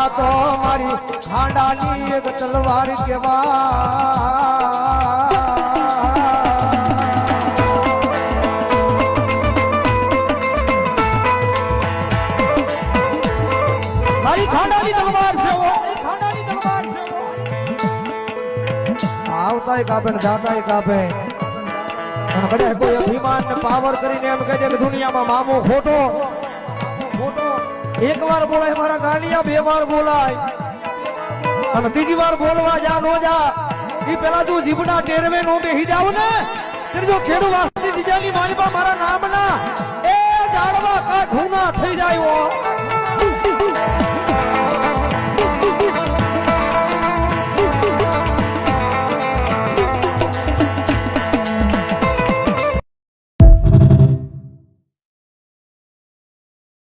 આ તો મારી ખાંડાની એક તલવાર કેવા મારી ખાંડાની તલવાર છે ખાંડાની તલવાર છે આવતાય કાપે ને જાતાય કાપે અને કદાચ કોઈ અભિમાન ને પાવર કરીને એમ કહે છે કે દુનિયામાં મામો ખોટો એક વાર બોલાય મારા ગાંડિયા બે વાર બોલાય અને ત્રીજી વાર બોલવા જા નો જા ઈ પેલા તું જીભના ટેરવે નો બેહી જાવ ને ત્યારે જો ખેડુ વાસી દીજાની મારી પા મારા નામના એ જાડવા કા ખૂના થઈ જાય